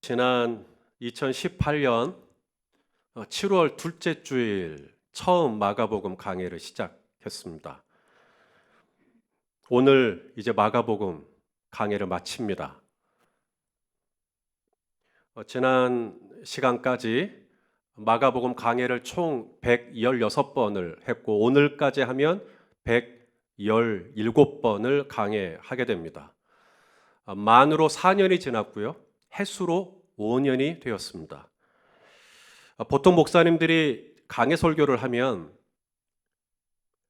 지난 2018년 7월 둘째 주일 처음 마가복음 강해를 시작했습니다. 오늘 이제 마가복음 강해를 마칩니다. 지난 시간까지 마가복음 강해를 총 116번을 했고 오늘까지 하면 117번을 강해하게 됩니다. 만으로 4년이 지났고요. 햇수로 5년이 되었습니다. 보통 목사님들이 강해 설교를 하면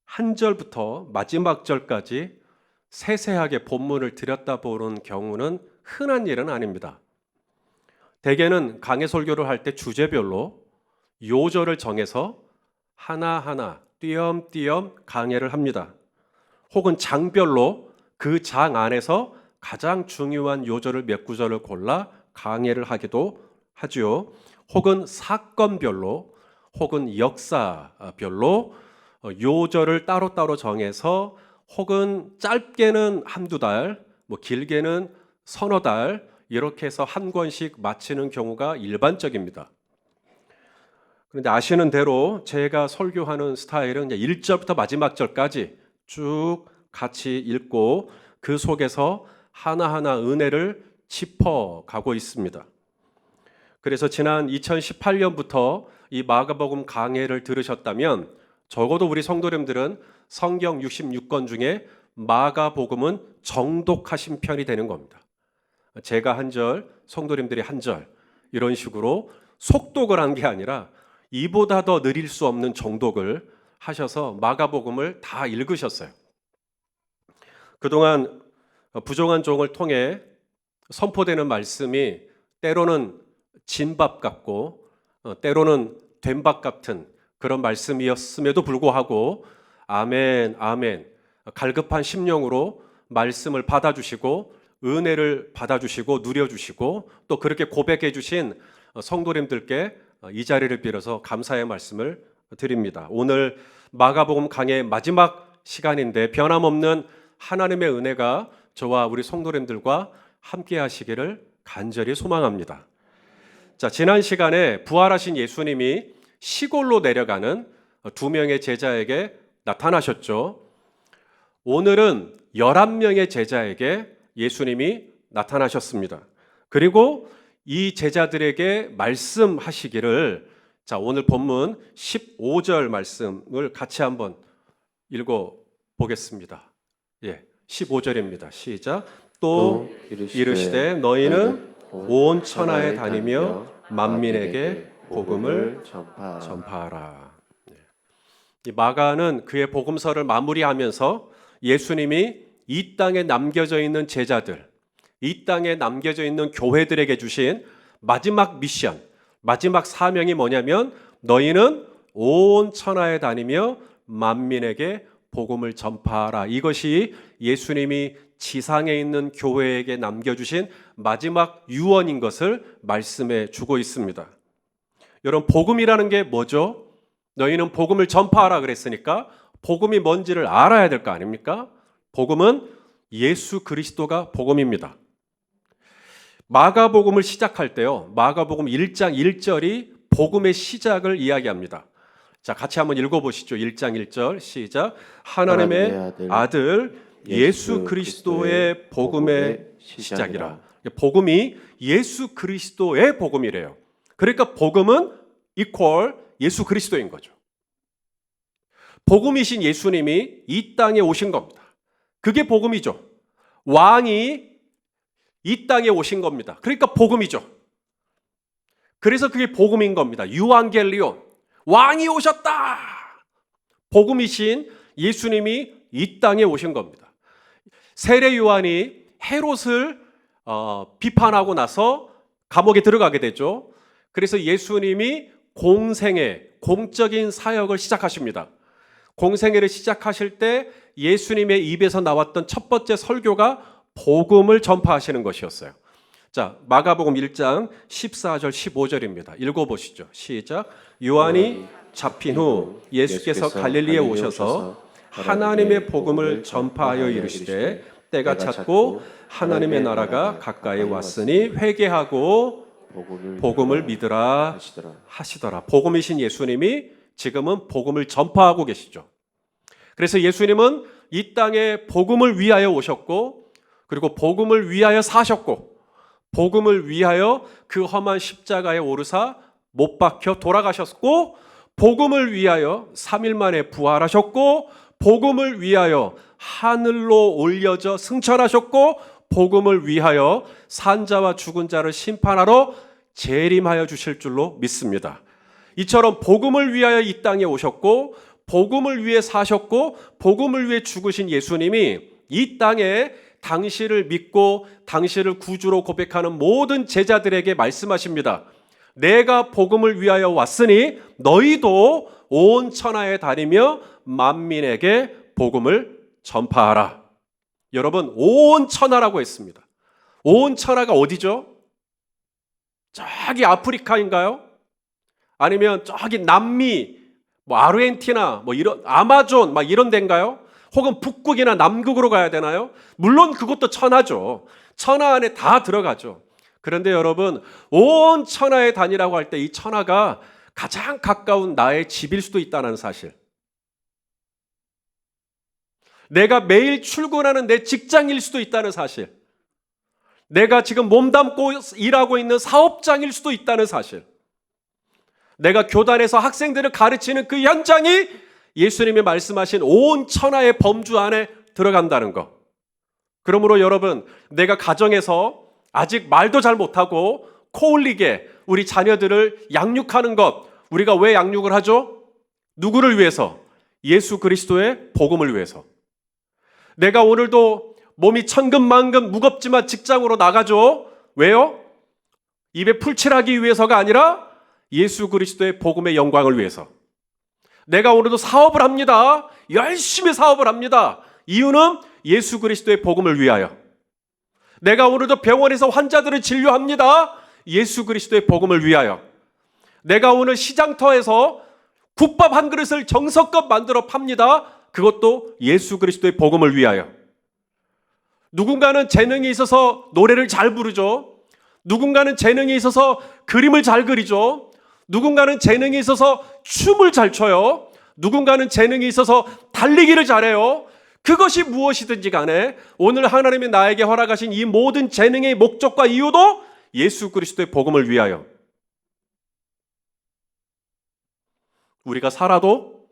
한 절부터 마지막 절까지 세세하게 본문을 들여다보는 경우는 흔한 일은 아닙니다. 대개는 강해 설교를 할 때 주제별로 요절을 정해서 하나하나 띄엄띄엄 강해를 합니다. 혹은 장별로 그 장 안에서 가장 중요한 요절을 몇 구절을 골라 강해를 하기도 하죠. 혹은 사건별로 혹은 역사별로 요절을 따로따로 정해서 혹은 짧게는 한두 달, 길게는 서너 달 이렇게 해서 한 권씩 마치는 경우가 일반적입니다. 그런데 아시는 대로 제가 설교하는 스타일은 1절부터 마지막 절까지 쭉 같이 읽고 그 속에서 하나하나 은혜를 짚어가고 있습니다. 그래서 지난 2018년부터 이 마가복음 강해를 들으셨다면 적어도 우리 성도님들은 성경 66권 중에 마가복음은 정독하신 편이 되는 겁니다. 제가 한 절, 성도님들이 한 절 이런 식으로 속독을 한 게 아니라 이보다 더 느릴 수 없는 정독을 하셔서 마가복음을 다 읽으셨어요. 그동안 부정한 종을 통해 선포되는 말씀이 때로는 진밥 같고 때로는 된밥 같은 그런 말씀이었음에도 불구하고 아멘, 아멘 갈급한 심령으로 말씀을 받아주시고 은혜를 받아주시고 누려주시고 또 그렇게 고백해 주신 성도님들께 이 자리를 빌어서 감사의 말씀을 드립니다. 오늘 마가복음 강의 마지막 시간인데 변함없는 하나님의 은혜가 저와 우리 성도님들과 함께 하시기를 간절히 소망합니다. 자, 지난 시간에 부활하신 예수님이 시골로 내려가는 두 명의 제자에게 나타나셨죠. 오늘은 11명의 제자에게 예수님이 나타나셨습니다. 그리고 이 제자들에게 말씀하시기를 자, 오늘 본문 15절 말씀을 같이 한번 읽어 보겠습니다. 15절입니다. 시작. 또 이르시되 너희는 온 천하에 다니며 만민에게 복음을 전파하라. 이 마가는 그의 복음서를 마무리하면서 예수님이 이 땅에 남겨져 있는 제자들, 이 땅에 남겨져 있는 교회들에게 주신 마지막 미션, 마지막 사명이 뭐냐면 너희는 온 천하에 다니며 만민에게 복음을 전파하라. 이것이 예수님이 지상에 있는 교회에게 남겨주신 마지막 유언인 것을 말씀해 주고 있습니다. 여러분, 복음이라는 게 뭐죠? 너희는 복음을 전파하라 그랬으니까 복음이 뭔지를 알아야 될 거 아닙니까? 복음은 예수 그리스도가 복음입니다. 마가복음을 시작할 때요, 마가복음 1장 1절이 복음의 시작을 이야기합니다. 자, 같이 한번 읽어보시죠. 1장 1절 시작. 하나님의 아들 예수 그리스도의 복음의 시작이라. 복음이 예수 그리스도의 복음이래요. 그러니까 복음은 이퀄 예수 그리스도인 거죠. 복음이신 예수님이 이 땅에 오신 겁니다. 그게 복음이죠. 왕이 이 땅에 오신 겁니다. 그러니까 복음이죠. 그래서 그게 복음인 겁니다. 유앙겔리온. 왕이 오셨다. 복음이신 예수님이 이 땅에 오신 겁니다. 세례 요한이 헤롯을 비판하고 나서 감옥에 들어가게 되죠. 그래서 예수님이 공생애, 공적인 사역을 시작하십니다. 공생애를 시작하실 때 예수님의 입에서 나왔던 첫 번째 설교가 복음을 전파하시는 것이었어요. 자, 마가복음 1장 14절 15절입니다. 읽어보시죠. 시작. 요한이 잡힌 후 예수께서 갈릴리에 오셔서 하나님의 복음을 전파하여 이르시되 때가 찼고 하나님의 나라가 가까이 왔으니 회개하고 복음을 믿으라 하시더라. 복음이신 예수님이 지금은 복음을 전파하고 계시죠. 그래서 예수님은 이 땅에 복음을 위하여 오셨고, 그리고 복음을 위하여 사셨고, 복음을 위하여 그 험한 십자가에 오르사 못 박혀 돌아가셨고, 복음을 위하여 3일 만에 부활하셨고, 복음을 위하여 하늘로 올려져 승천하셨고, 복음을 위하여 산자와 죽은 자를 심판하러 재림하여 주실 줄로 믿습니다. 이처럼 복음을 위하여 이 땅에 오셨고, 복음을 위해 사셨고, 복음을 위해 죽으신 예수님이 이 땅에 당신을 믿고 당신을 구주로 고백하는 모든 제자들에게 말씀하십니다. 내가 복음을 위하여 왔으니 너희도 온 천하에 다니며 만민에게 복음을 전파하라. 여러분, 온 천하라고 했습니다. 온 천하가 어디죠? 저기 아프리카인가요? 아니면 저기 남미, 아르헨티나, 이런 아마존 이런 데인가요? 혹은 북극이나 남극으로 가야 되나요? 물론 그것도 천하죠. 천하 안에 다 들어가죠. 그런데 여러분, 온 천하에 다니라고 할 때 이 천하가 가장 가까운 나의 집일 수도 있다는 사실. 내가 매일 출근하는 내 직장일 수도 있다는 사실. 내가 지금 몸담고 일하고 있는 사업장일 수도 있다는 사실. 내가 교단에서 학생들을 가르치는 그 현장이 예수님이 말씀하신 온 천하의 범주 안에 들어간다는 것. 그러므로 여러분, 내가 가정에서 아직 말도 잘 못하고 코 흘리게 우리 자녀들을 양육하는 것, 우리가 왜 양육을 하죠? 누구를 위해서? 예수 그리스도의 복음을 위해서. 내가 오늘도 몸이 천근만근 무겁지만 직장으로 나가죠. 왜요? 입에 풀칠하기 위해서가 아니라 예수 그리스도의 복음의 영광을 위해서. 내가 오늘도 사업을 합니다. 열심히 사업을 합니다. 이유는 예수 그리스도의 복음을 위하여. 내가 오늘도 병원에서 환자들을 진료합니다. 예수 그리스도의 복음을 위하여. 내가 오늘 시장터에서 국밥 한 그릇을 정성껏 만들어 팝니다. 그것도 예수 그리스도의 복음을 위하여. 누군가는 재능이 있어서 노래를 잘 부르죠. 누군가는 재능이 있어서 그림을 잘 그리죠. 누군가는 재능이 있어서 춤을 잘 춰요. 누군가는 재능이 있어서 달리기를 잘해요. 그것이 무엇이든지 간에 오늘 하나님이 나에게 허락하신 이 모든 재능의 목적과 이유도 예수 그리스도의 복음을 위하여. 우리가 살아도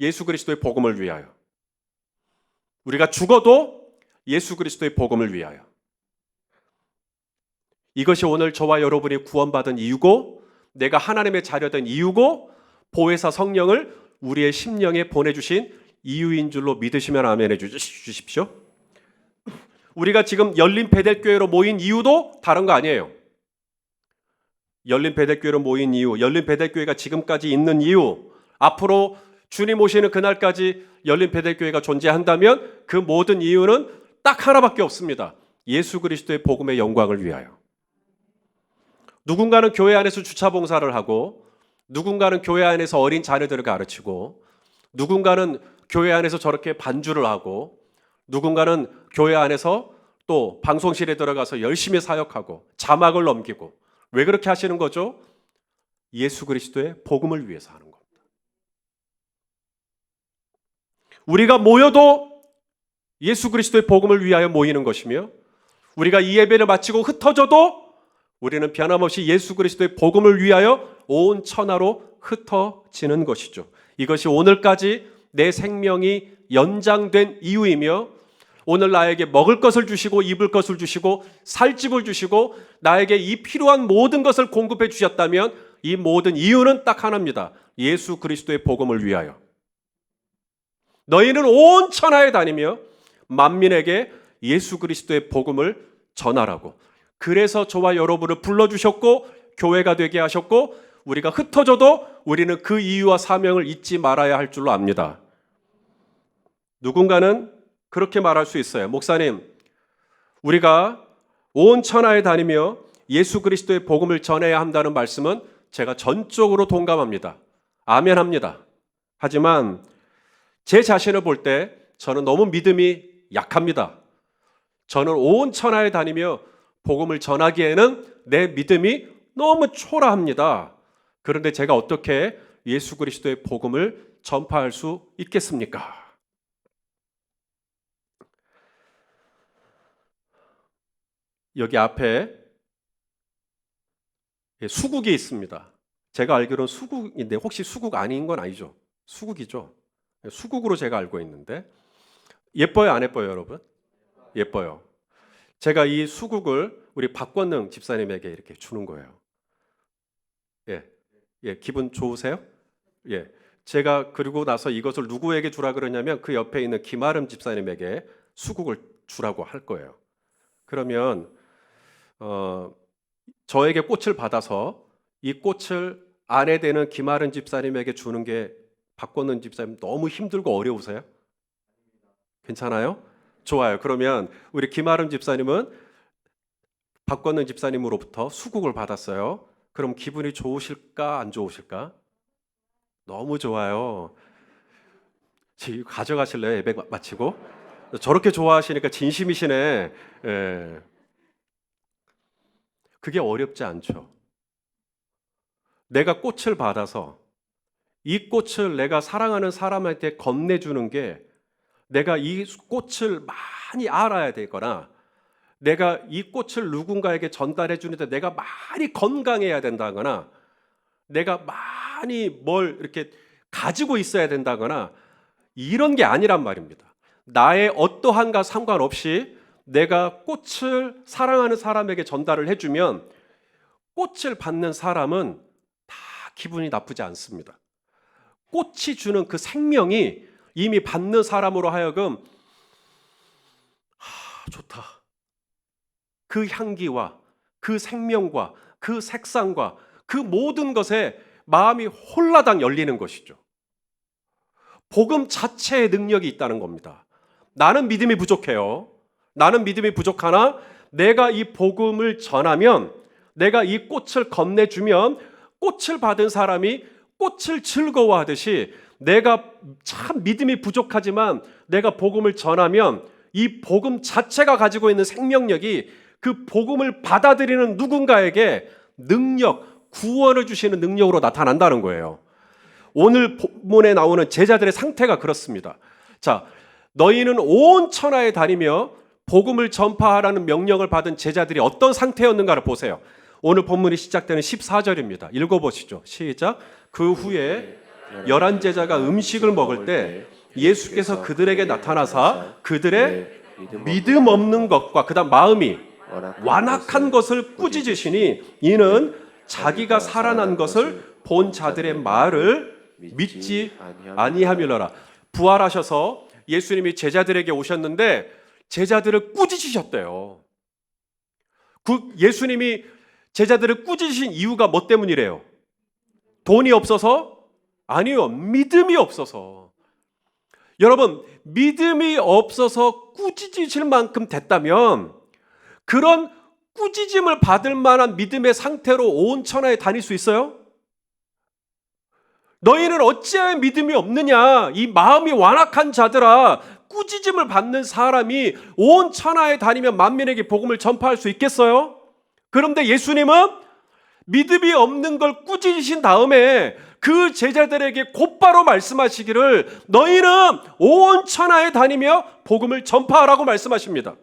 예수 그리스도의 복음을 위하여. 우리가 죽어도 예수 그리스도의 복음을 위하여. 이것이 오늘 저와 여러분이 구원받은 이유고, 내가 하나님의 자녀된 이유고, 보혜사 성령을 우리의 심령에 보내주신 이유인 줄로 믿으시면 아멘 해주십시오. 우리가 지금 열린 베델교회로 모인 이유도 다른 거 아니에요. 열린 베델교회로 모인 이유, 열린 베델교회가 지금까지 있는 이유, 앞으로 주님 오시는 그날까지 열린 베델교회가 존재한다면 그 모든 이유는 딱 하나밖에 없습니다. 예수 그리스도의 복음의 영광을 위하여. 누군가는 교회 안에서 주차 봉사를 하고, 누군가는 교회 안에서 어린 자녀들을 가르치고, 누군가는 교회 안에서 저렇게 반주를 하고, 누군가는 교회 안에서 또 방송실에 들어가서 열심히 사역하고 자막을 넘기고. 왜 그렇게 하시는 거죠? 예수 그리스도의 복음을 위해서 하는 겁니다. 우리가 모여도 예수 그리스도의 복음을 위하여 모이는 것이며, 우리가 이 예배를 마치고 흩어져도 우리는 변함없이 예수 그리스도의 복음을 위하여 온 천하로 흩어지는 것이죠. 이것이 오늘까지 내 생명이 연장된 이유이며, 오늘 나에게 먹을 것을 주시고 입을 것을 주시고 살 집을 주시고 나에게 이 필요한 모든 것을 공급해 주셨다면 이 모든 이유는 딱 하나입니다. 예수 그리스도의 복음을 위하여. 너희는 온 천하에 다니며 만민에게 예수 그리스도의 복음을 전하라고. 그래서 저와 여러분을 불러주셨고 교회가 되게 하셨고, 우리가 흩어져도 우리는 그 이유와 사명을 잊지 말아야 할 줄로 압니다. 누군가는 그렇게 말할 수 있어요. 목사님, 우리가 온 천하에 다니며 예수 그리스도의 복음을 전해야 한다는 말씀은 제가 전적으로 동감합니다. 아멘합니다. 하지만 제 자신을 볼 때 저는 너무 믿음이 약합니다. 저는 온 천하에 다니며 복음을 전하기에는 내 믿음이 너무 초라합니다. 그런데 제가 어떻게 예수 그리스도의 복음을 전파할 수 있겠습니까? 여기 앞에 수국이 있습니다. 제가 알기로는 수국인데 혹시 수국 아닌 건 아니죠? 수국이죠. 수국으로 제가 알고 있는데 예뻐요, 안 예뻐요, 여러분? 예뻐요. 제가 이 수국을 우리 박권능 집사님에게 이렇게 주는 거예요. 예, 예, 기분 좋으세요? 예, 제가 그리고 나서 이것을 누구에게 주라 그러냐면 그 옆에 있는 김아름 집사님에게 수국을 주라고 할 거예요. 그러면 저에게 꽃을 받아서 이 꽃을 아내 되는 김아름 집사님에게 주는 게 박권능 집사님 너무 힘들고 어려우세요? 괜찮아요? 좋아요. 그러면 우리 김아름 집사님은 박권능 집사님으로부터 수국을 받았어요. 그럼 기분이 좋으실까 안 좋으실까? 너무 좋아요. 가져가실래요? 예배 마치고? 저렇게 좋아하시니까 진심이시네. 예. 그게 어렵지 않죠. 내가 꽃을 받아서 이 꽃을 내가 사랑하는 사람한테 건네주는 게 내가 이 꽃을 많이 알아야 되거나 내가 이 꽃을 누군가에게 전달해 주는데 내가 많이 건강해야 된다거나 내가 많이 뭘 이렇게 가지고 있어야 된다거나 이런 게 아니란 말입니다. 나의 어떠한가 상관없이 내가 꽃을 사랑하는 사람에게 전달을 해주면 꽃을 받는 사람은 다 기분이 나쁘지 않습니다. 꽃이 주는 그 생명이 이미 받는 사람으로 하여금 좋다. 그 향기와 그 생명과 그 색상과 그 모든 것에 마음이 홀라당 열리는 것이죠. 복음 자체의 능력이 있다는 겁니다. 나는 믿음이 부족해요. 나는 믿음이 부족하나 내가 이 복음을 전하면 내가 이 꽃을 건네주면 꽃을 받은 사람이 꽃을 즐거워하듯이 내가 참 믿음이 부족하지만 내가 복음을 전하면 이 복음 자체가 가지고 있는 생명력이 그 복음을 받아들이는 누군가에게 능력, 구원을 주시는 능력으로 나타난다는 거예요. 오늘 본문에 나오는 제자들의 상태가 그렇습니다. 자, 너희는 온 천하에 다니며 복음을 전파하라는 명령을 받은 제자들이 어떤 상태였는가를 보세요. 오늘 본문이 시작되는 14절입니다. 읽어보시죠. 시작. 그 후에 11 제자가 음식을 먹을 때 예수께서 그들에게 나타나사 그들의 믿음 없는 것과 그 다음 마음이 완악한 것을 꾸짖으시니 이는 자기가 살아난 것을 본 자들의 말을 믿지 아니함이로라. 부활하셔서 예수님이 제자들에게 오셨는데 제자들을 꾸짖으셨대요. 예수님이 제자들을 꾸짖으신 이유가 뭐 때문이래요? 돈이 없어서? 아니요. 믿음이 없어서. 여러분, 믿음이 없어서 꾸짖으실 만큼 됐다면 그런 꾸짖음을 받을 만한 믿음의 상태로 온 천하에 다닐 수 있어요? 너희는 어찌하여 믿음이 없느냐? 이 마음이 완악한 자들아, 꾸짖음을 받는 사람이 온 천하에 다니며 만민에게 복음을 전파할 수 있겠어요? 그런데 예수님은 믿음이 없는 걸 꾸짖으신 다음에 그 제자들에게 곧바로 말씀하시기를 너희는 온 천하에 다니며 복음을 전파하라고 말씀하십니다.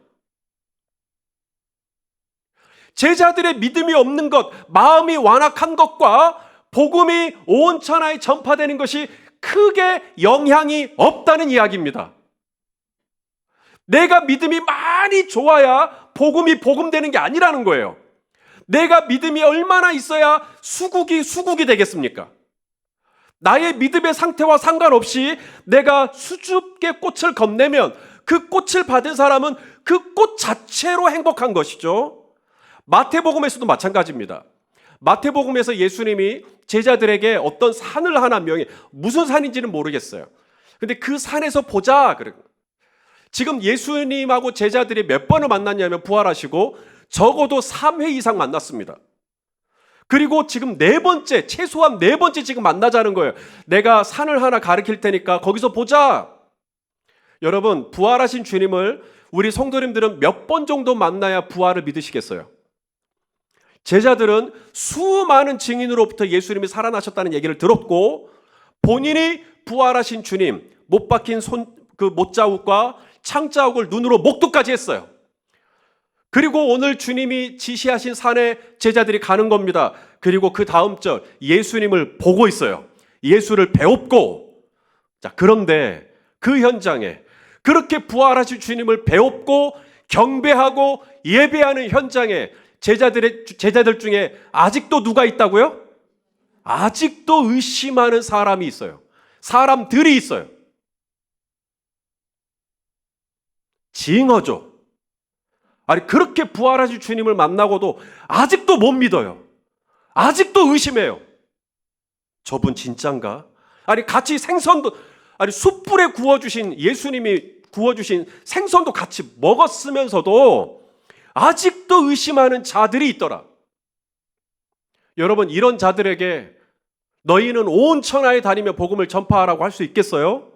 제자들의 믿음이 없는 것, 마음이 완악한 것과 복음이 온 천하에 전파되는 것이 크게 영향이 없다는 이야기입니다. 내가 믿음이 많이 좋아야 복음이 복음되는 게 아니라는 거예요. 내가 믿음이 얼마나 있어야 수국이 되겠습니까? 나의 믿음의 상태와 상관없이 내가 수줍게 꽃을 건네면 그 꽃을 받은 사람은 그 꽃 자체로 행복한 것이죠. 마태복음에서도 마찬가지입니다. 마태복음에서 예수님이 제자들에게 어떤 산을 하나 명해, 무슨 산인지는 모르겠어요. 근데 그 산에서 보자. 지금 예수님하고 제자들이 몇 번을 만났냐면 부활하시고 적어도 3회 이상 만났습니다. 그리고 지금 최소한 네 번째 지금 만나자는 거예요. 내가 산을 하나 가르칠 테니까 거기서 보자. 여러분, 부활하신 주님을 우리 성도님들은 몇 번 정도 만나야 부활을 믿으시겠어요? 제자들은 수많은 증인으로부터 예수님이 살아나셨다는 얘기를 들었고 본인이 부활하신 주님, 못 박힌 그 못자국과 창자국을 눈으로 목도까지 했어요. 그리고 오늘 주님이 지시하신 산에 제자들이 가는 겁니다. 그리고 그 다음 절 예수님을 보고 있어요. 예수를 배웁고. 자, 그런데 그 현장에 그렇게 부활하신 주님을 배웁고 경배하고 예배하는 현장에 제자들 중에 아직도 누가 있다고요? 아직도 의심하는 사람이 있어요. 사람들이 있어요. 징어죠. 아니, 그렇게 부활하신 주님을 만나고도 아직도 못 믿어요. 아직도 의심해요. 저분 진짠가? 아니, 같이 생선도, 아니, 숯불에 구워주신 예수님이 구워주신 생선도 같이 먹었으면서도 아직도 의심하는 자들이 있더라. 여러분, 이런 자들에게 너희는 온 천하에 다니며 복음을 전파하라고 할 수 있겠어요?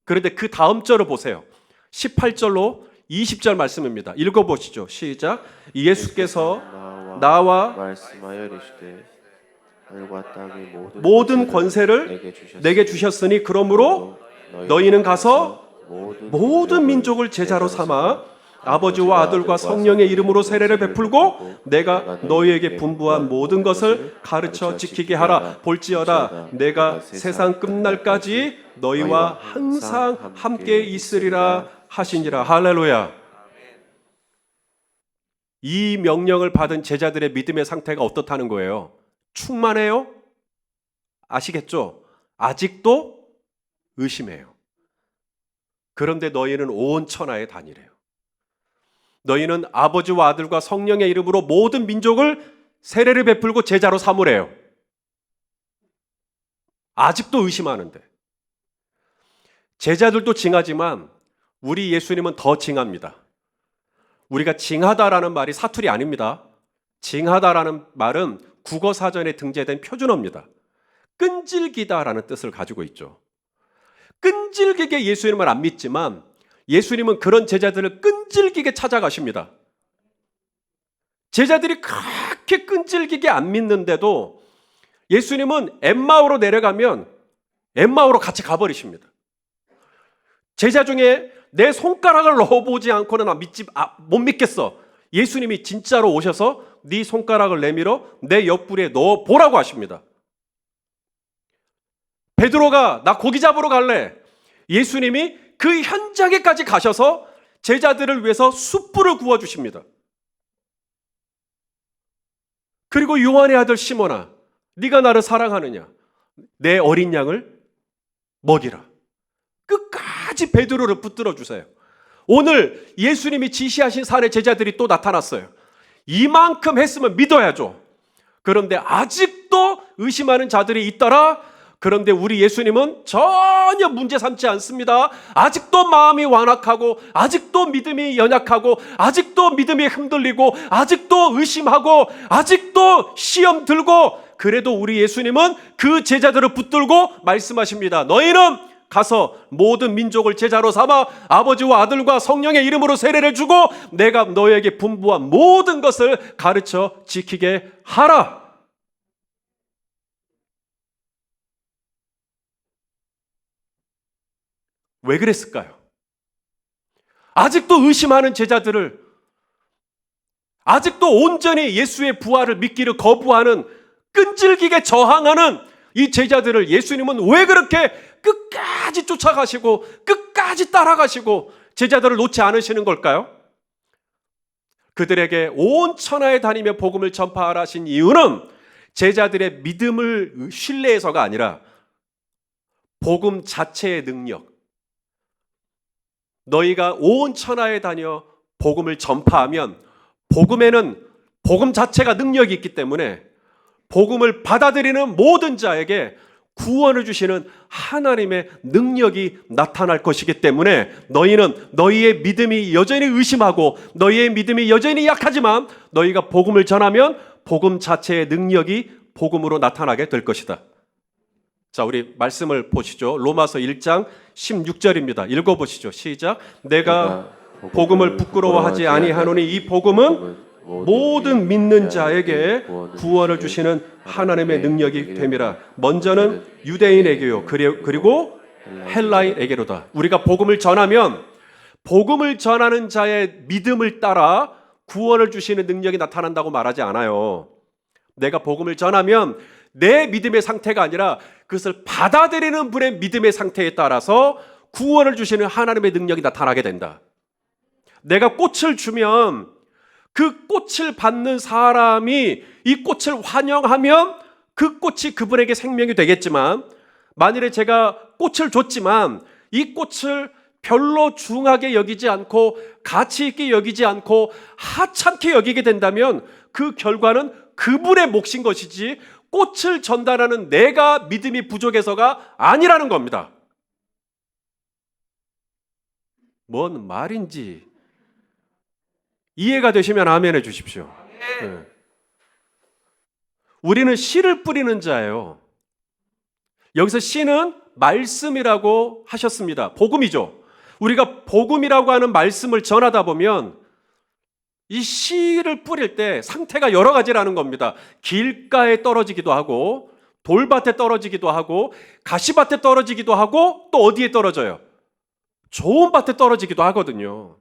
그런데 그 다음 절을 보세요. 18절로 20절 말씀입니다. 읽어보시죠. 시작. 예수께서 나와 말씀하여 이르시되 하늘과 땅의 모든 권세를 내게 주셨으니 그러므로 너희는 가서 모든 민족을 제자로 삼아 아버지와 아들과 성령의 이름으로 세례를 베풀고 내가 너희에게 분부한 모든 것을 가르쳐 지키게 하라. 볼지어다 내가 세상 끝날까지 너희와 항상 함께 있으리라 하시니라. 할렐루야. 이 명령을 받은 제자들의 믿음의 상태가 어떻다는 거예요? 충만해요? 아시겠죠? 아직도 의심해요. 그런데 너희는 온 천하에 다니래요. 너희는 아버지와 아들과 성령의 이름으로 모든 민족을 세례를 베풀고 제자로 삼으래요. 아직도 의심하는데. 제자들도 징하지만 우리 예수님은 더 징합니다. 우리가 징하다라는 말이 사투리 아닙니다. 징하다라는 말은 국어사전에 등재된 표준어입니다. 끈질기다라는 뜻을 가지고 있죠. 끈질기게 예수님을 안 믿지만 예수님은 그런 제자들을 끈질기게 찾아가십니다. 제자들이 그렇게 끈질기게 안 믿는데도 예수님은 엠마오로 내려가면 엠마오로 같이 가버리십니다. 제자 중에 내 손가락을 넣어보지 않고는 못 믿겠어. 예수님이 진짜로 오셔서 네 손가락을 내밀어 내 옆구리에 넣어보라고 하십니다. 베드로가 나 고기 잡으러 갈래. 예수님이 그 현장에까지 가셔서 제자들을 위해서 숯불을 구워주십니다. 그리고 요한의 아들 시몬아, 네가 나를 사랑하느냐? 내 어린 양을 먹이라. 끝까지 베드로를 붙들어 주세요. 오늘 예수님이 지시하신 산에 제자들이 또 나타났어요. 이만큼 했으면 믿어야죠. 그런데 아직도 의심하는 자들이 있더라. 그런데 우리 예수님은 전혀 문제 삼지 않습니다. 아직도 마음이 완악하고 아직도 믿음이 연약하고 아직도 믿음이 흔들리고 아직도 의심하고 아직도 시험 들고 그래도 우리 예수님은 그 제자들을 붙들고 말씀하십니다. 너희는 가서 모든 민족을 제자로 삼아 아버지와 아들과 성령의 이름으로 세례를 주고 내가 너희에게 분부한 모든 것을 가르쳐 지키게 하라. 왜 그랬을까요? 아직도 의심하는 제자들을, 아직도 온전히 예수의 부활을 믿기를 거부하는 끈질기게 저항하는 이 제자들을 예수님은 왜 그렇게 끝까지 쫓아가시고 끝까지 따라가시고 제자들을 놓지 않으시는 걸까요? 그들에게 온 천하에 다니며 복음을 전파하라 하신 이유는 제자들의 믿음을 신뢰해서가 아니라 복음 자체의 능력, 너희가 온 천하에 다녀 복음을 전파하면 복음에는 복음 자체가 능력이 있기 때문에 복음을 받아들이는 모든 자에게 구원을 주시는 하나님의 능력이 나타날 것이기 때문에 너희는 너희의 믿음이 여전히 의심하고 너희의 믿음이 여전히 약하지만 너희가 복음을 전하면 복음 자체의 능력이 복음으로 나타나게 될 것이다. 자, 우리 말씀을 보시죠. 로마서 1장 16절입니다. 읽어보시죠. 시작. 내가 복음을 부끄러워하지 아니하노니 이 복음은 모든 믿는 자에게 구원을 주시는 하나님의 능력이 됨이라. 먼저는 유대인에게요, 그리고 헬라인에게로다. 우리가 복음을 전하면 복음을 전하는 자의 믿음을 따라 구원을 주시는 능력이 나타난다고 말하지 않아요. 내가 복음을 전하면 내 믿음의 상태가 아니라 그것을 받아들이는 분의 믿음의 상태에 따라서 구원을 주시는 하나님의 능력이 나타나게 된다. 내가 꽃을 주면 그 꽃을 받는 사람이 이 꽃을 환영하면 그 꽃이 그분에게 생명이 되겠지만, 만일에 제가 꽃을 줬지만 이 꽃을 별로 중하게 여기지 않고 가치 있게 여기지 않고 하찮게 여기게 된다면 그 결과는 그분의 몫인 것이지 꽃을 전달하는 내가 믿음이 부족해서가 아니라는 겁니다. 뭔 말인지 이해가 되시면 아멘 해 주십시오. 네. 우리는 씨를 뿌리는 자예요. 여기서 씨는 말씀이라고 하셨습니다. 복음이죠. 우리가 복음이라고 하는 말씀을 전하다 보면 이 씨를 뿌릴 때 상태가 여러 가지라는 겁니다. 길가에 떨어지기도 하고 돌밭에 떨어지기도 하고 가시밭에 떨어지기도 하고 또 어디에 떨어져요? 좋은 밭에 떨어지기도 하거든요.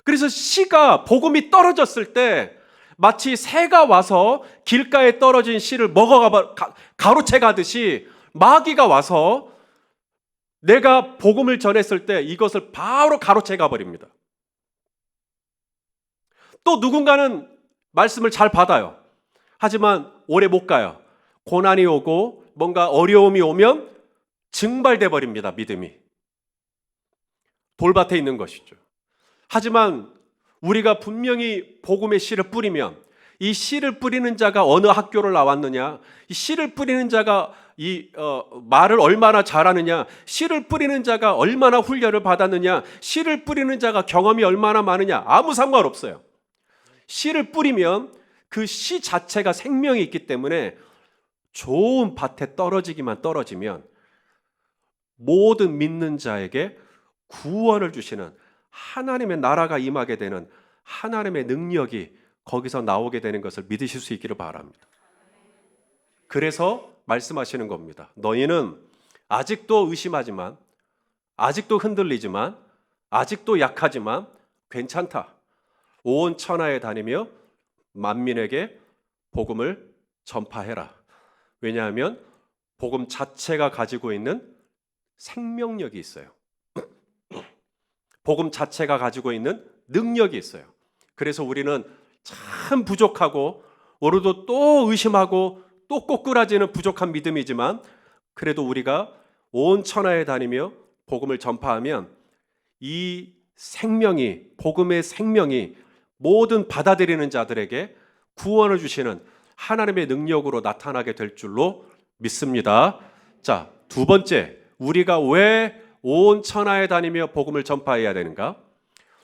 그래서 씨가 복음이 떨어졌을 때 마치 새가 와서 길가에 떨어진 씨를 가로채 가듯이 마귀가 와서 내가 복음을 전했을 때 이것을 바로 가로채 가버립니다. 또 누군가는 말씀을 잘 받아요. 하지만 오래 못 가요. 고난이 오고 뭔가 어려움이 오면 증발돼 버립니다. 믿음이. 돌밭에 있는 것이죠. 하지만 우리가 분명히 복음의 씨를 뿌리면 이 씨를 뿌리는 자가 어느 학교를 나왔느냐, 이 씨를 뿌리는 자가 말을 얼마나 잘하느냐, 씨를 뿌리는 자가 얼마나 훈련을 받았느냐, 씨를 뿌리는 자가 경험이 얼마나 많으냐, 아무 상관없어요. 씨를 뿌리면 그 씨 자체가 생명이 있기 때문에 좋은 밭에 떨어지면 모든 믿는 자에게 구원을 주시는 하나님의 나라가 임하게 되는 하나님의 능력이 거기서 나오게 되는 것을 믿으실 수 있기를 바랍니다. 그래서 말씀하시는 겁니다. 너희는 아직도 의심하지만, 아직도 흔들리지만, 아직도 약하지만 괜찮다. 온 천하에 다니며 만민에게 복음을 전파해라. 왜냐하면 복음 자체가 가지고 있는 생명력이 있어요. 복음 자체가 가지고 있는 능력이 있어요. 그래서 우리는 참 부족하고 오늘도 또 의심하고 또 꼬꾸라지는 부족한 믿음이지만, 그래도 우리가 온 천하에 다니며 복음을 전파하면 이 생명이, 복음의 생명이 모든 받아들이는 자들에게 구원을 주시는 하나님의 능력으로 나타나게 될 줄로 믿습니다. 자, 두 번째, 우리가 왜 온 천하에 다니며 복음을 전파해야 되는가?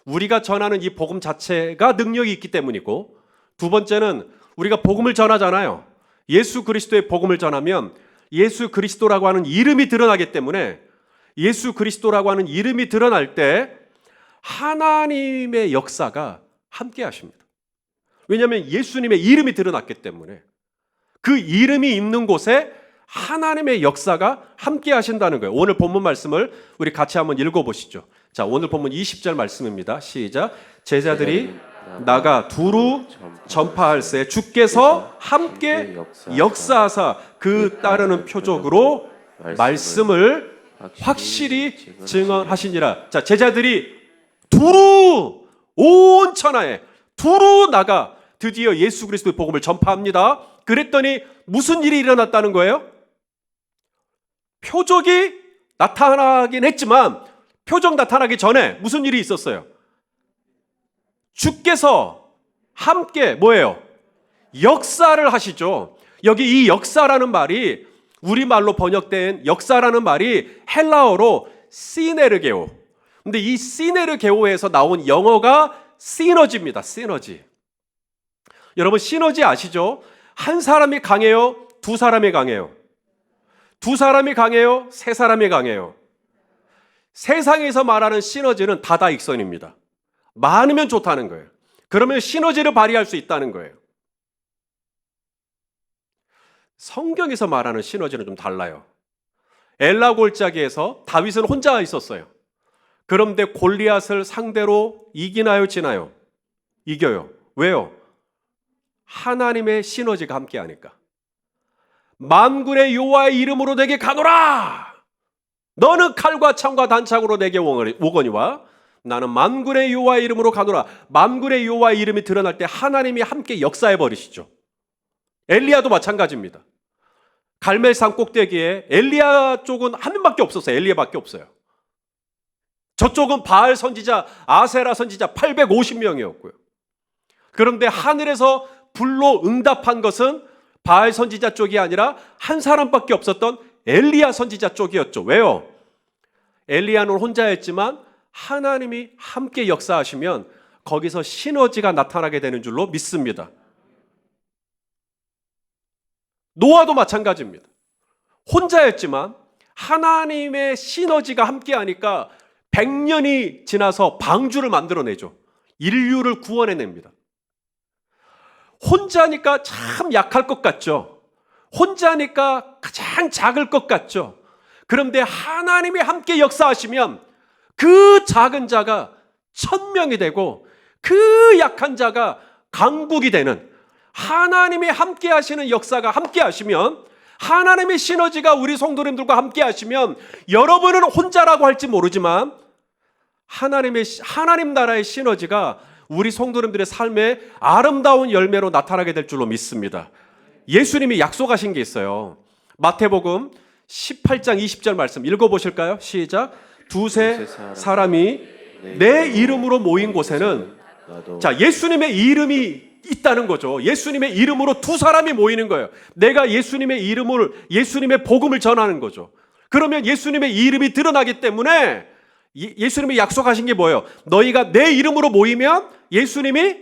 우리가 전하는 이 복음 자체가 능력이 있기 때문이고, 두 번째는 우리가 복음을 전하잖아요. 예수 그리스도의 복음을 전하면 예수 그리스도라고 하는 이름이 드러나기 때문에, 예수 그리스도라고 하는 이름이 드러날 때 하나님의 역사가 함께 하십니다. 왜냐하면 예수님의 이름이 드러났기 때문에 그 이름이 있는 곳에 하나님의 역사가 함께 하신다는 거예요. 오늘 본문 말씀을 우리 같이 한번 읽어보시죠. 자, 오늘 본문 20절 말씀입니다. 시작. 제자들이 나가 두루 전파할세 주께서 함께 역사하사 그 따르는 표적으로 말씀을 확실히 증언하시니라. 자, 제자들이 두루 온 천하에 두루 나가 드디어 예수 그리스도의 복음을 전파합니다. 그랬더니 무슨 일이 일어났다는 거예요? 표적이 나타나긴 했지만 표적 나타나기 전에 무슨 일이 있었어요? 주께서 함께 뭐예요? 역사를 하시죠. 여기 이 역사라는 말이, 우리말로 번역된 역사라는 말이 헬라어로 시네르게오. 근데 이 시네르게오에서 나온 영어가 시너지입니다. 시너지. 여러분 시너지 아시죠? 한 사람이 강해요? 두 사람이 강해요? 두 사람이 강해요? 세 사람이 강해요? 세상에서 말하는 시너지는 다다익선입니다. 많으면 좋다는 거예요. 그러면 시너지를 발휘할 수 있다는 거예요. 성경에서 말하는 시너지는 좀 달라요. 엘라 골짜기에서 다윗은 혼자 있었어요. 그런데 골리앗을 상대로 이기나요, 지나요? 이겨요. 왜요? 하나님의 시너지가 함께하니까. 만군의 여호와의 이름으로 내게 가노라. 너는 칼과 창과 단창으로 내게 오거니와 나는 만군의 여호와의 이름으로 가노라. 만군의 여호와의 이름이 드러날 때 하나님이 함께 역사해 버리시죠. 엘리야도 마찬가지입니다. 갈멜산 꼭대기에 엘리야 쪽은 한 명밖에 없었어요. 엘리야밖에 없어요. 저쪽은 바알 선지자, 아세라 선지자 850명이었고요. 그런데 하늘에서 불로 응답한 것은 바알 선지자 쪽이 아니라 한 사람밖에 없었던 엘리야 선지자 쪽이었죠. 왜요? 엘리야는 혼자였지만 하나님이 함께 역사하시면 거기서 시너지가 나타나게 되는 줄로 믿습니다. 노아도 마찬가지입니다. 혼자였지만 하나님의 시너지가 함께하니까 100년이 지나서 방주를 만들어내죠. 인류를 구원해냅니다. 혼자니까 참 약할 것 같죠. 혼자니까 가장 작을 것 같죠. 그런데 하나님이 함께 역사하시면 그 작은 자가 1000명이 되고 그 약한 자가 강국이 되는, 하나님이 함께 하시는 역사가 함께 하시면, 하나님의 시너지가 우리 성도님들과 함께 하시면 여러분은 혼자라고 할지 모르지만 하나님 나라의 시너지가 우리 성도님들의 삶에 아름다운 열매로 나타나게 될 줄로 믿습니다. 예수님이 약속하신 게 있어요. 마태복음 18장 20절 말씀 읽어보실까요? 시작. 두세 사람이 내 이름으로 모인 곳에는, 자, 예수님의 이름이 있다는 거죠. 예수님의 이름으로 두 사람이 모이는 거예요. 내가 예수님의 복음을 전하는 거죠. 그러면 예수님의 이름이 드러나기 때문에 예수님이 약속하신 게 뭐예요? 너희가 내 이름으로 모이면 예수님이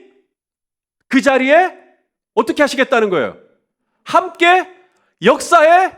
그 자리에 어떻게 하시겠다는 거예요? 함께 역사해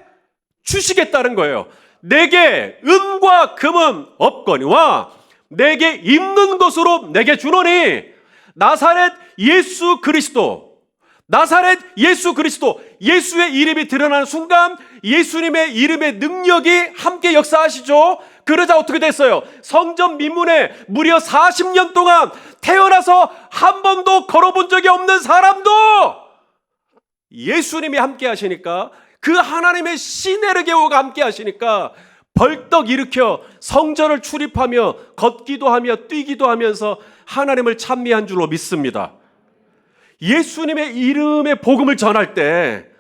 주시겠다는 거예요. 내게 은과 금은 없거니와 내게 입는 것으로 내게 주노니 나사렛 예수 그리스도, 나사렛 예수 그리스도, 예수의 이름이 드러나는 순간 예수님의 이름의 능력이 함께 역사하시죠. 그러자 어떻게 됐어요? 성전 미문에 무려 40년 동안 태어나서 한 번도 걸어본 적이 없는 사람도 예수님이 함께 하시니까, 그 하나님의 시네르게오가 함께 하시니까 벌떡 일으켜 성전을 출입하며 걷기도 하며 뛰기도 하면서 하나님을 찬미한 줄로 믿습니다. 예수님의 이름의 복음을 전할 때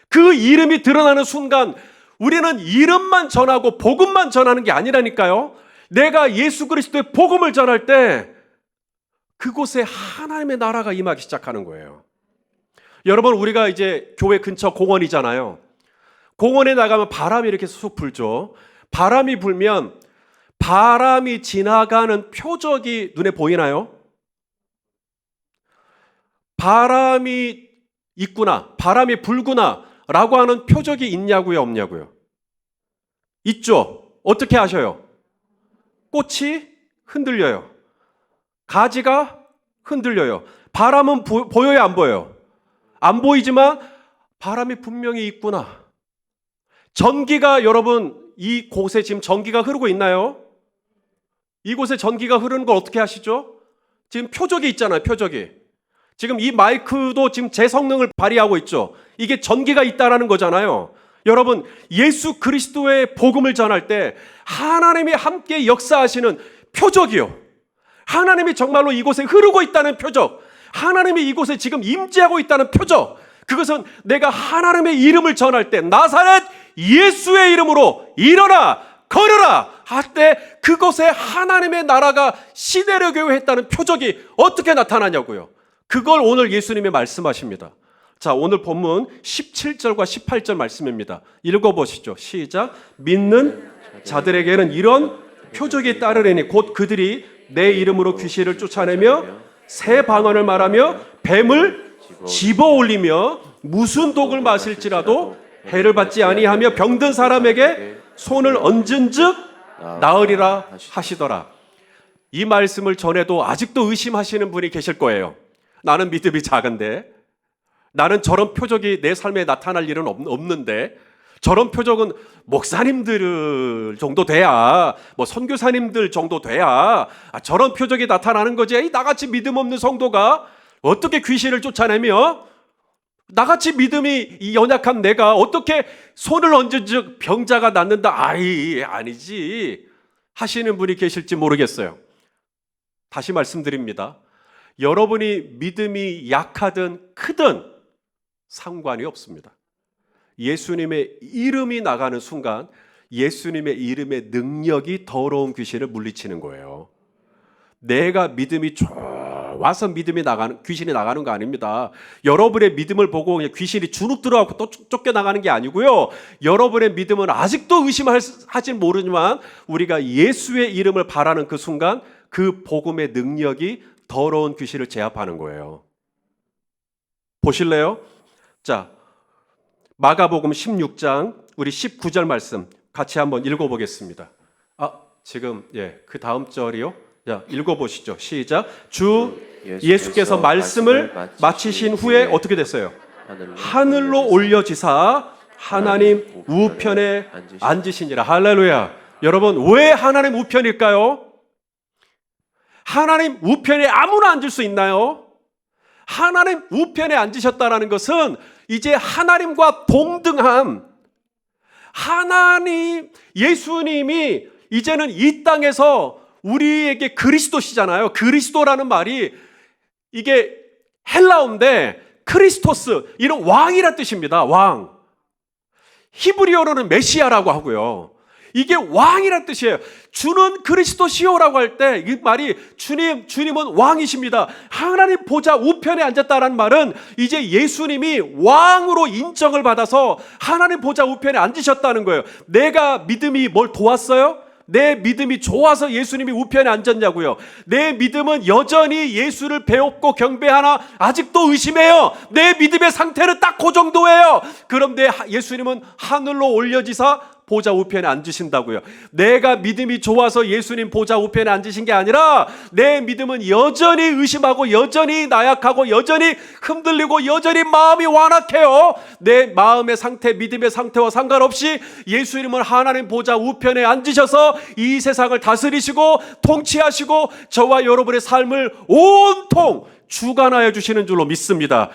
그 이름이 드러나는 순간 우리는 이름만 전하고 복음만 전하는 게 아니라니까요. 내가 예수 그리스도의 복음을 전할 때 그곳에 하나님의 나라가 임하기 시작하는 거예요. 여러분, 우리가 이제 교회 근처 공원이잖아요. 공원에 나가면 바람이 이렇게 쑥 불죠. 바람이 불면 바람이 지나가는 표적이 눈에 보이나요? 바람이 있구나, 바람이 불구나 라고 하는 표적이 있냐고요, 없냐고요? 있죠. 어떻게 아셔요? 꽃이 흔들려요. 가지가 흔들려요. 바람은 보여요, 안 보여요? 안 보이지만 바람이 분명히 있구나. 전기가, 여러분, 이곳에 지금 전기가 흐르고 있나요? 이곳에 전기가 흐르는 걸 어떻게 아시죠? 지금 표적이 있잖아요, 표적이. 지금 이 마이크도 지금 제 성능을 발휘하고 있죠. 이게 전기가 있다라는 거잖아요. 여러분, 예수 그리스도의 복음을 전할 때 하나님이 함께 역사하시는 표적이요, 하나님이 정말로 이곳에 흐르고 있다는 표적, 하나님이 이곳에 지금 임재하고 있다는 표적, 그것은 내가 하나님의 이름을 전할 때 나사렛 예수의 이름으로 일어나 걸으라 할 때 그곳에 하나님의 나라가 시내려교회 했다는 표적이 어떻게 나타나냐고요. 그걸 오늘 예수님이 말씀하십니다. 자, 오늘 본문 17절과 18절 말씀입니다. 읽어보시죠. 시작. 믿는 자들에게는 이런 표적이 따르리니 곧 그들이 내 이름으로 귀신을 쫓아내며 새 방언을 말하며 뱀을 집어 올리며 무슨 독을 마실지라도 해를 받지 아니하며 병든 사람에게 손을 얹은즉 나으리라 하시더라. 이 말씀을 전해도 아직도 의심하시는 분이 계실 거예요. 나는 믿음이 작은데, 나는 저런 표적이 내 삶에 나타날 일은 없는데, 저런 표적은 목사님들 정도 돼야, 뭐 선교사님들 정도 돼야 저런 표적이 나타나는 거지. 나같이 믿음 없는 성도가 어떻게 귀신을 쫓아내며, 나같이 믿음이 연약한 내가 어떻게 손을 얹은 즉 병자가 낫는다. 아니지 하시는 분이 계실지 모르겠어요. 다시 말씀드립니다. 여러분이 믿음이 약하든 크든 상관이 없습니다. 예수님의 이름이 나가는 순간 예수님의 이름의 능력이 더러운 귀신을 물리치는 거예요. 내가 믿음이 좋아서 귀신이 나가는 거 아닙니다. 여러분의 믿음을 보고 그냥 귀신이 주눅 들어가고 또 쫓겨나가는 게 아니고요. 여러분의 믿음은 아직도 의심하진 모르지만 우리가 예수의 이름을 바라는 그 순간 그 복음의 능력이 더러운 귀신을 제압하는 거예요. 보실래요? 자, 마가복음 16장 우리 19절 말씀 같이 한번 읽어보겠습니다. 지금 그 다음 절이요. 자, 읽어보시죠. 시작. 주 예수께서 말씀을 마치신 후에 어떻게 됐어요? 하늘로 올려지사 하나님 우편에 앉으시니라. 할렐루야. 여러분, 왜 하나님 우편일까요? 하나님 우편에 아무나 앉을 수 있나요? 하나님 우편에 앉으셨다는 것은 이제 하나님과 동등한 하나님, 예수님이 이제는 이 땅에서 우리에게 그리스도시잖아요. 그리스도라는 말이 이게 헬라어인데 크리스토스, 이런 왕이란 뜻입니다. 왕. 히브리어로는 메시아라고 하고요. 이게 왕이란 뜻이에요. 주는 그리스도시오라고 할 때 이 말이 주님은 왕이십니다. 하나님 보좌 우편에 앉았다는 말은 이제 예수님이 왕으로 인정을 받아서 하나님 보좌 우편에 앉으셨다는 거예요. 내가 믿음이 뭘 도왔어요? 내 믿음이 좋아서 예수님이 우편에 앉았냐고요. 내 믿음은 여전히 예수를 배웠고 경배하나 아직도 의심해요. 내 믿음의 상태는 딱 그 정도예요. 그런데 예수님은 하늘로 올려지사 보좌 우편에 앉으신다고요. 내가 믿음이 좋아서 예수님 보좌 우편에 앉으신 게 아니라 내 믿음은 여전히 의심하고 여전히 나약하고 여전히 흔들리고 여전히 마음이 완악해요. 내 마음의 상태, 믿음의 상태와 상관없이 예수님은 하나님 보좌 우편에 앉으셔서 이 세상을 다스리시고 통치하시고 저와 여러분의 삶을 온통 주관하여 주시는 줄로 믿습니다.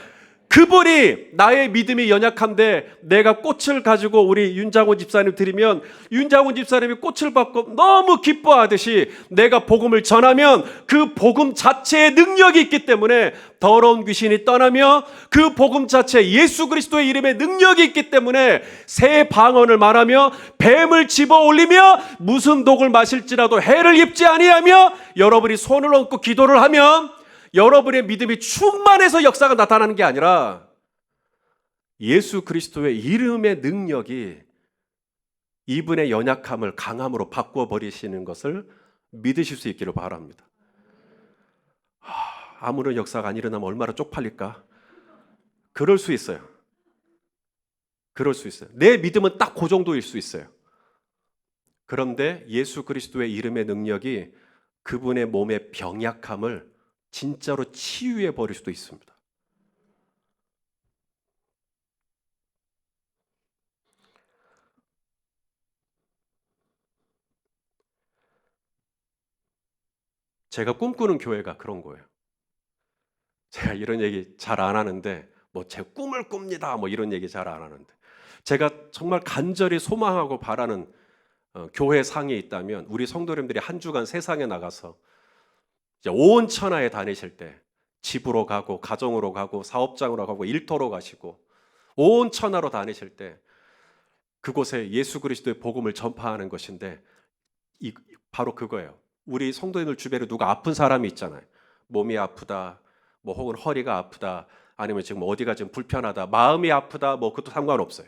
그분이 나의 믿음이 연약한데 내가 꽃을 가지고 우리 윤장훈 집사님 드리면 윤장훈 집사님이 꽃을 받고 너무 기뻐하듯이 내가 복음을 전하면 그 복음 자체의 능력이 있기 때문에 더러운 귀신이 떠나며 그 복음 자체 예수 그리스도의 이름의 능력이 있기 때문에 새 방언을 말하며 뱀을 집어 올리며 무슨 독을 마실지라도 해를 입지 아니하며 여러분이 손을 얹고 기도를 하면 여러분의 믿음이 충만해서 역사가 나타나는 게 아니라 예수 그리스도의 이름의 능력이 이분의 연약함을 강함으로 바꾸어 버리시는 것을 믿으실 수 있기를 바랍니다. 아무런 역사가 안 일어나면 얼마나 쪽팔릴까? 그럴 수 있어요. 그럴 수 있어요. 내 믿음은 딱 그 정도일 수 있어요. 그런데 예수 그리스도의 이름의 능력이 그분의 몸의 병약함을 진짜로 치유해 버릴 수도 있습니다. 제가 꿈꾸는 교회가 그런 거예요. 제가 이런 얘기 잘 안 하는데 제 꿈을 꿉니다 이런 얘기 잘 안 하는데 제가 정말 간절히 소망하고 바라는 교회 상에 있다면 우리 성도님들이 한 주간 세상에 나가서 이제 온 천하에 다니실 때 집으로 가고 가정으로 가고 사업장으로 가고 일터로 가시고 온 천하로 다니실 때 그곳에 예수 그리스도의 복음을 전파하는 것인데 바로 그거예요. 우리 성도님들 주변에 누가 아픈 사람이 있잖아요. 몸이 아프다, 혹은 허리가 아프다, 아니면 지금 어디가 좀 불편하다, 마음이 아프다, 그것도 상관없어요.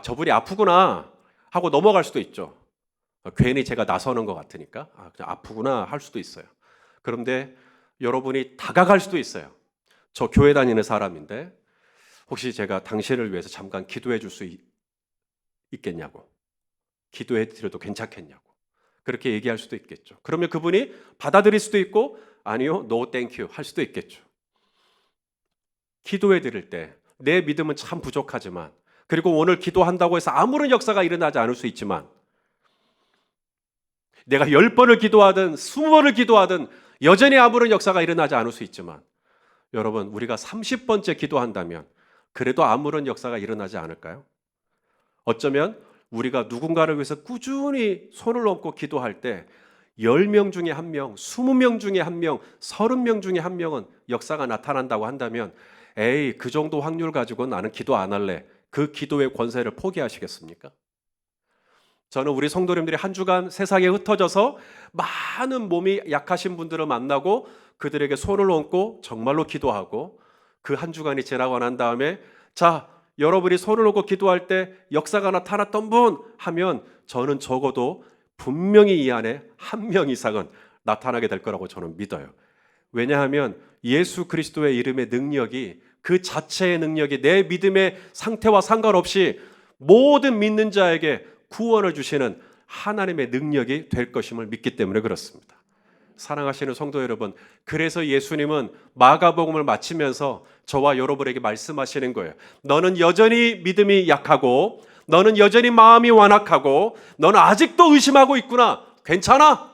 저분이 아프구나 하고 넘어갈 수도 있죠. 괜히 제가 나서는 것 같으니까 그냥 아프구나 할 수도 있어요. 그런데 여러분이 다가갈 수도 있어요. 저 교회 다니는 사람인데 혹시 제가 당신을 위해서 잠깐 기도해 줄 수 있겠냐고. 기도해 드려도 괜찮겠냐고 그렇게 얘기할 수도 있겠죠. 그러면 그분이 받아들일 수도 있고 아니요, no thank you 할 수도 있겠죠. 기도해 드릴 때 내 믿음은 참 부족하지만 그리고 오늘 기도한다고 해서 아무런 역사가 일어나지 않을 수 있지만 내가 10번을 기도하든 20번을 기도하든 여전히 아무런 역사가 일어나지 않을 수 있지만 여러분 우리가 30번째 기도한다면 그래도 아무런 역사가 일어나지 않을까요? 어쩌면 우리가 누군가를 위해서 꾸준히 손을 얹고 기도할 때 10명 중에 1명, 20명 중에 1명, 30명 중에 1명은 역사가 나타난다고 한다면 에이 그 정도 확률 가지고 나는 기도 안 할래. 그 기도의 권세를 포기하시겠습니까? 저는 우리 성도님들이 한 주간 세상에 흩어져서 많은 몸이 약하신 분들을 만나고 그들에게 손을 얹고 정말로 기도하고 그 한 주간이 지나고 난 다음에 자 여러분이 손을 얹고 기도할 때 역사가 나타났던 분 하면 저는 적어도 분명히 이 안에 1명 이상은 나타나게 될 거라고 저는 믿어요. 왜냐하면 예수 그리스도의 이름의 능력이 그 자체의 능력이 내 믿음의 상태와 상관없이 모든 믿는 자에게 구원을 주시는 하나님의 능력이 될 것임을 믿기 때문에 그렇습니다. 사랑하시는 성도 여러분, 그래서 예수님은 마가복음을 마치면서 저와 여러분에게 말씀하시는 거예요. 너는 여전히 믿음이 약하고 너는 여전히 마음이 완악하고 너는 아직도 의심하고 있구나. 괜찮아.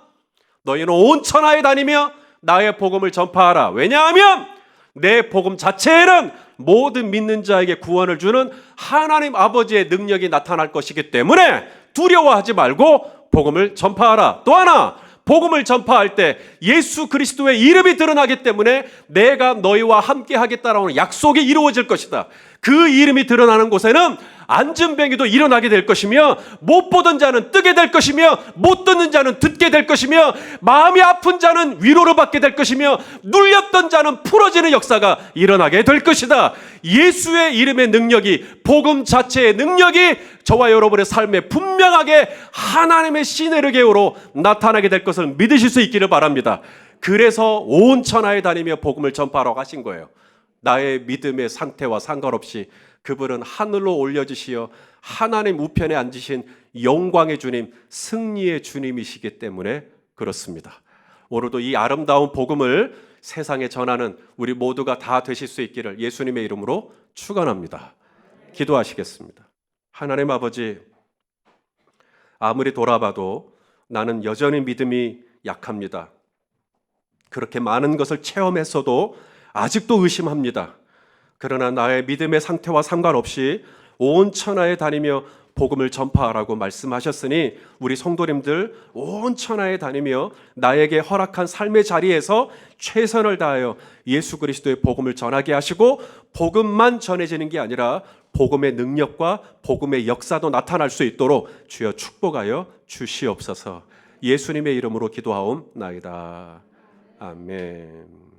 너희는 온 천하에 다니며 나의 복음을 전파하라. 왜냐하면 내 복음 자체에는 모든 믿는 자에게 구원을 주는 하나님 아버지의 능력이 나타날 것이기 때문에 두려워하지 말고 복음을 전파하라. 또 하나, 복음을 전파할 때 예수 그리스도의 이름이 드러나기 때문에 내가 너희와 함께 하겠다라는 약속이 이루어질 것이다. 그 이름이 드러나는 곳에는 안전뱅이도 일어나게 될 것이며 못 보던 자는 뜨게 될 것이며 못 듣는 자는 듣게 될 것이며 마음이 아픈 자는 위로를 받게 될 것이며 눌렸던 자는 풀어지는 역사가 일어나게 될 것이다. 예수의 이름의 능력이 복음 자체의 능력이 저와 여러분의 삶에 분명하게 하나님의 시네르게오로 나타나게 될 것을 믿으실 수 있기를 바랍니다. 그래서 온 천하에 다니며 복음을 전파하라고 하신 거예요. 나의 믿음의 상태와 상관없이 그분은 하늘로 올려주시어 하나님 우편에 앉으신 영광의 주님, 승리의 주님이시기 때문에 그렇습니다. 오늘도 이 아름다운 복음을 세상에 전하는 우리 모두가 다 되실 수 있기를 예수님의 이름으로 축원합니다. 기도하시겠습니다. 하나님 아버지, 아무리 돌아봐도 나는 여전히 믿음이 약합니다. 그렇게 많은 것을 체험했어도 아직도 의심합니다. 그러나 나의 믿음의 상태와 상관없이 온 천하에 다니며 복음을 전파하라고 말씀하셨으니 우리 성도님들 온 천하에 다니며 나에게 허락한 삶의 자리에서 최선을 다하여 예수 그리스도의 복음을 전하게 하시고 복음만 전해지는 게 아니라 복음의 능력과 복음의 역사도 나타날 수 있도록 주여 축복하여 주시옵소서. 예수님의 이름으로 기도하옵나이다. 아멘.